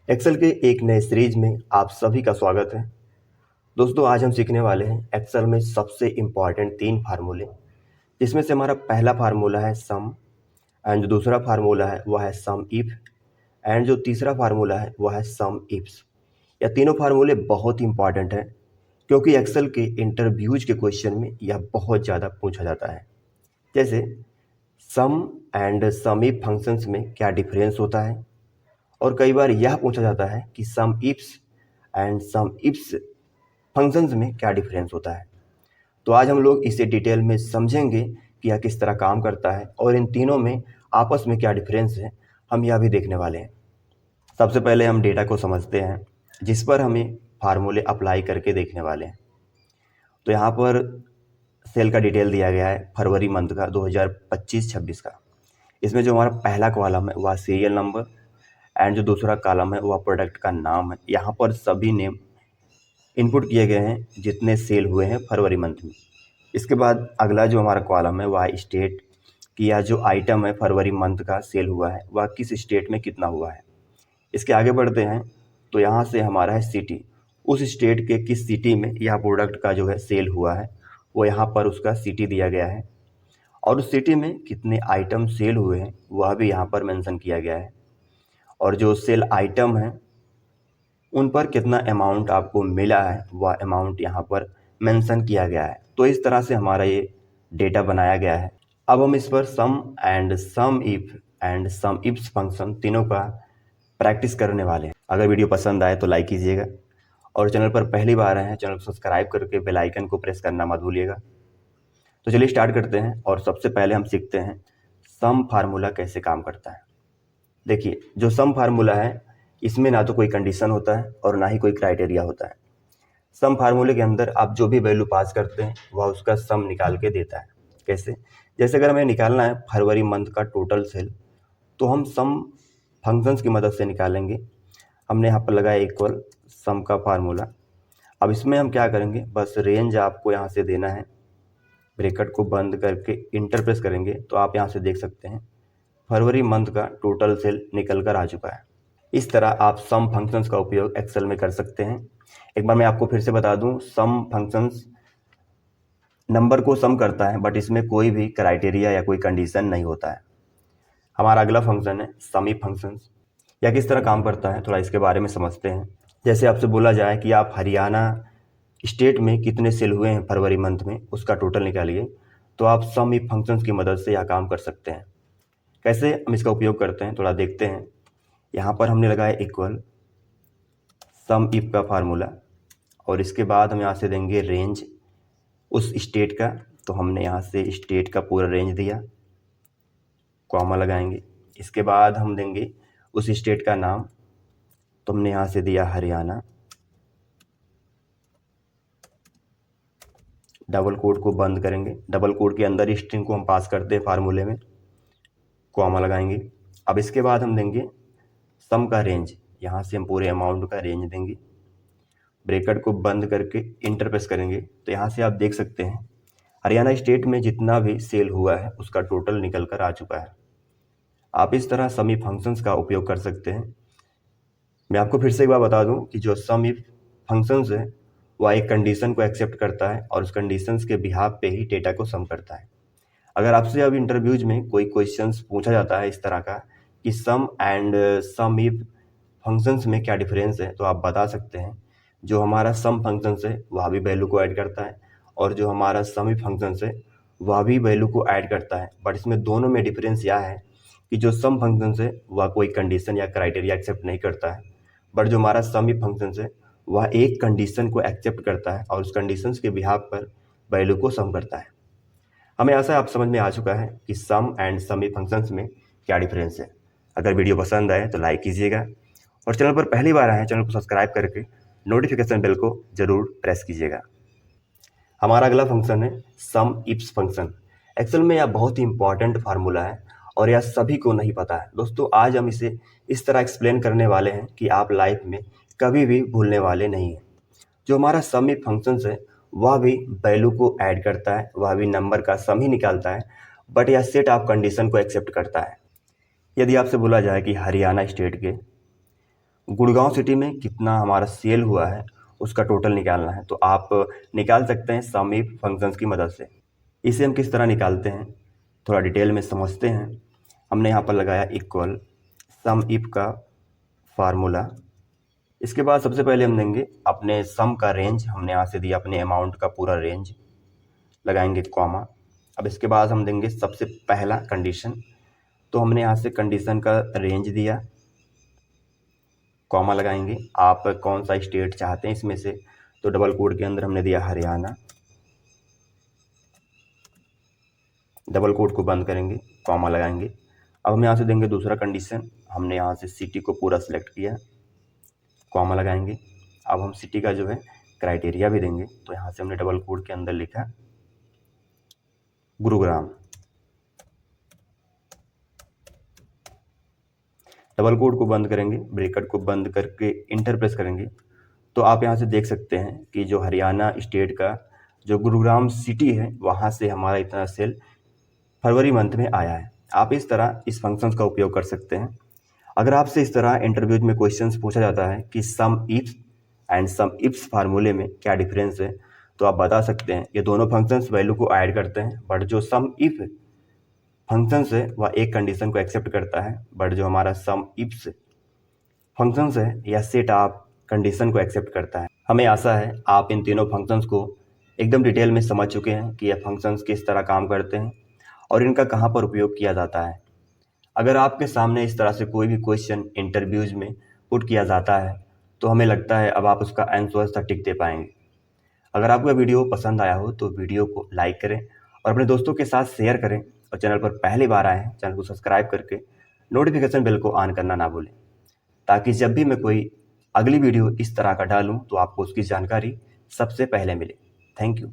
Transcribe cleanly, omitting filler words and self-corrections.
Excel के एक नए सीरीज में आप सभी का स्वागत है। दोस्तों, आज हम सीखने वाले हैं एक्सेल में सबसे इम्पॉर्टेंट 3 फार्मूले, जिसमें से हमारा पहला फार्मूला है सम, एंड जो दूसरा फार्मूला है वह है सम इफ, एंड जो तीसरा फार्मूला है वह है सम इफ्स। यह तीनों फार्मूले बहुत ही इंपॉर्टेंट हैं, क्योंकि एक्सेल के इंटरव्यूज के क्वेश्चन में यह बहुत ज़्यादा पूछा जाता है। जैसे सम एंड सम इफ फंक्शंस में क्या डिफरेंस होता है, और कई बार यह पूछा जाता है कि सम ifs and sum ifs functions में क्या डिफरेंस होता है। तो आज हम लोग इसे डिटेल में समझेंगे कि यह किस तरह काम करता है और इन तीनों में आपस में क्या डिफरेंस है, हम यह भी देखने वाले हैं। सबसे पहले हम डेटा को समझते हैं, जिस पर हमें फार्मूले अप्लाई करके देखने वाले हैं। तो यहाँ पर सेल का डिटेल दिया गया है फरवरी मंथ का 2025-26 का। इसमें जो हमारा पहला कॉलम है वह सीरियल नंबर, एंड जो दूसरा कॉलम है वह प्रोडक्ट का नाम है। यहाँ पर सभी नेम इनपुट किए गए हैं जितने सेल हुए हैं फरवरी मंथ में। इसके बाद अगला जो हमारा कॉलम है वह स्टेट, कि यह जो आइटम है फरवरी मंथ का सेल हुआ है वह किस स्टेट में कितना हुआ है। इसके आगे बढ़ते हैं तो यहाँ से हमारा है सिटी, उस स्टेट के किस सिटी में यह प्रोडक्ट का जो है सेल हुआ है वो यहाँ पर उसका सिटी दिया गया है, और उस सिटी में कितने आइटम सेल हुए हैं वह भी यहाँ पर मेंशन किया गया है, और जो सेल आइटम है उन पर कितना अमाउंट आपको मिला है वह अमाउंट यहाँ पर मेंशन किया गया है। तो इस तरह से हमारा ये डेटा बनाया गया है। अब हम इस पर sum and sum if and sum ifs function तीनों का प्रैक्टिस करने वाले हैं। अगर वीडियो पसंद आए तो लाइक कीजिएगा, और चैनल पर पहली बार आए हैं चैनल को सब्सक्राइब करके बेल आइकन को प्रेस करना मत भूलिएगा। तो चलिए स्टार्ट करते हैं, और सबसे पहले हम सीखते हैं सम फार्मूला कैसे काम करता है। देखिए, जो सम फार्मूला है इसमें ना तो कोई कंडीशन होता है और ना ही कोई क्राइटेरिया होता है। सम फार्मूले के अंदर आप जो भी वैल्यू पास करते हैं वह उसका सम निकाल के देता है। कैसे? जैसे अगर हमें निकालना है फरवरी मंथ का टोटल सेल, तो हम सम फंक्शंस की मदद से निकालेंगे। हमने यहाँ पर लगाया इक्वल सम का फार्मूला। अब इसमें हम क्या करेंगे, बस रेंज आपको यहाँ से देना है, ब्रैकेट को बंद करके इंटर प्रेस करेंगे तो आप यहाँ से देख सकते हैं फरवरी मंथ का टोटल सेल निकल कर आ चुका है। इस तरह आप सम फंक्शंस का उपयोग एक्सेल में कर सकते हैं। एक बार मैं आपको फिर से बता दूं, सम फंक्शंस नंबर को सम करता है, बट इसमें कोई भी क्राइटेरिया या कोई कंडीशन नहीं होता है। हमारा अगला फंक्शन है सम इफ फंक्शंस। यह किस तरह काम करता है थोड़ा इसके बारे में समझते हैं। जैसे आपसे बोला जाए कि आप हरियाणा स्टेट में कितने सेल हुए हैं फरवरी मंथ में, उसका टोटल निकालिए, तो आप सम इफ फंक्शंस की मदद से यह काम कर सकते हैं। कैसे हम इसका उपयोग करते हैं थोड़ा देखते हैं। यहाँ पर हमने लगाया इक्वल सम इफ का फार्मूला, और इसके बाद हम यहाँ से देंगे रेंज उस स्टेट का, तो हमने यहाँ से स्टेट का पूरा रेंज दिया, कॉमा लगाएंगे। इसके बाद हम देंगे उस स्टेट का नाम, तो हमने यहाँ से दिया हरियाणा, डबल कोड को बंद करेंगे, डबल कोड के अंदर स्ट्रिंग को हम पास करते हैं फार्मूले में, कॉमा लगाएंगे। अब इसके बाद हम देंगे सम का रेंज, यहाँ से हम पूरे अमाउंट का रेंज देंगे, ब्रैकेट को बंद करके इंटर प्रेस करेंगे तो यहाँ से आप देख सकते हैं हरियाणा स्टेट में जितना भी सेल हुआ है उसका टोटल निकल कर आ चुका है। आप इस तरह सम इफ फंक्शंस का उपयोग कर सकते हैं। मैं आपको फिर से एक बार बता दूं कि जो सम इफ फंक्शंस है वह एक कंडीशन को एक्सेप्ट करता है और उस कंडीशंस के बिहाफ पे ही डेटा को सम करता है। अगर आपसे अब इंटरव्यूज में कोई क्वेश्चंस पूछा जाता है इस तरह का कि सम एंड सम इफ फंक्शंस में क्या डिफरेंस है, तो आप बता सकते हैं जो हमारा सम फंक्शंस है वह भी वैल्यू को ऐड करता है, और जो हमारा सम इफ फंक्शंस है वह भी वैल्यू को ऐड करता है। बट इसमें दोनों में डिफरेंस यह है कि जो सम फंक्शंस है वह कोई कंडीशन या क्राइटेरिया एक्सेप्ट नहीं करता है, बट जो हमारा सम इफ फंक्शंस है वह एक कंडीशन को एक्सेप्ट करता है और उस कंडीशंस के बिहाफ पर वैल्यू को सम करता है। हमें ऐसा आप समझ में आ चुका है कि सम एंड सम इफ फंक्शंस में क्या डिफरेंस है। अगर वीडियो पसंद आए तो लाइक कीजिएगा, और चैनल पर पहली बार आए हैं चैनल को सब्सक्राइब करके नोटिफिकेशन बेल को जरूर प्रेस कीजिएगा। हमारा अगला फंक्शन है सम इफ्स फंक्शन। एक्सेल में यह बहुत ही इंपॉर्टेंट फार्मूला है और यह सभी को नहीं पता है। दोस्तों, आज हम इसे इस तरह एक्सप्लेन करने वाले हैं कि आप लाइफ में कभी भी भूलने वाले नहीं हैं। जो हमारा सम इफ फंक्शंस है वह भी वैल्यू को ऐड करता है, वह भी नंबर का सम ही निकालता है, बट यह सेट ऑफ कंडीशन को एक्सेप्ट करता है। यदि आपसे बोला जाए कि हरियाणा स्टेट के गुड़गांव सिटी में कितना हमारा सेल हुआ है उसका टोटल निकालना है। तो आप निकाल सकते हैं सम इफ फंक्शंस की मदद से। इसे हम किस तरह निकालते हैं थोड़ा डिटेल में समझते हैं। हमने यहाँ पर लगाया इक्वल सम इफ का फार्मूला। इसके बाद सबसे पहले हम देंगे अपने सम का रेंज, हमने यहाँ से दिया अपने अमाउंट का पूरा रेंज, लगाएंगे कॉमा। अब इसके बाद हम देंगे सबसे पहला कंडीशन, तो हमने यहाँ से कंडीशन का रेंज दिया, कॉमा लगाएंगे। आप कौन सा स्टेट चाहते हैं इसमें से, तो डबल कोड के अंदर हमने दिया हरियाणा, डबल कोड को बंद करेंगे, कॉमा लगाएंगे। अब हम यहाँ से देंगे दूसरा कंडीशन, हमने यहाँ से सिटी को पूरा सिलेक्ट किया, कॉमा लगाएंगे। अब हम सिटी का जो है क्राइटेरिया भी देंगे, तो यहाँ से हमने डबल कोड के अंदर लिखा गुरुग्राम, डबल कोड को बंद करेंगे, ब्रैकेट को बंद करके इंटर प्रेस करेंगे। तो आप यहाँ से देख सकते हैं कि जो हरियाणा स्टेट का जो गुरुग्राम सिटी है वहाँ से हमारा इतना सेल फरवरी मंथ में आया है। आप इस तरह इस फंक्शंस का उपयोग कर सकते हैं। अगर आपसे इस तरह इंटरव्यूज में क्वेश्चंस पूछा जाता है कि सम इफ्स एंड सम इफ्स फार्मूले में क्या डिफरेंस है, तो आप बता सकते हैं ये दोनों फंक्शंस वैल्यू को ऐड करते हैं, बट जो सम इफ फंक्शंस है वह एक कंडीशन को एक्सेप्ट करता है, बट जो हमारा सम इफ्स फंक्शंस है या सेट आप कंडीशन को एक्सेप्ट करता है। हमें आशा है आप इन तीनों फंक्शंस को एकदम डिटेल में समझ चुके हैं कि यह फंक्शंस किस तरह काम करते हैं और इनका कहाँ पर उपयोग किया जाता है। अगर आपके सामने इस तरह से कोई भी क्वेश्चन इंटरव्यूज में पुट किया जाता है तो हमें लगता है अब आप उसका आंसर सटीक दे पाएंगे। अगर आपको वीडियो पसंद आया हो तो वीडियो को लाइक करें और अपने दोस्तों के साथ शेयर करें, और चैनल पर पहली बार आए हैं चैनल को सब्सक्राइब करके नोटिफिकेशन बेल को ऑन करना ना भूलें, ताकि जब भी मैं कोई अगली वीडियो इस तरह का डालूं तो आपको उसकी जानकारी सबसे पहले मिले। Thank you.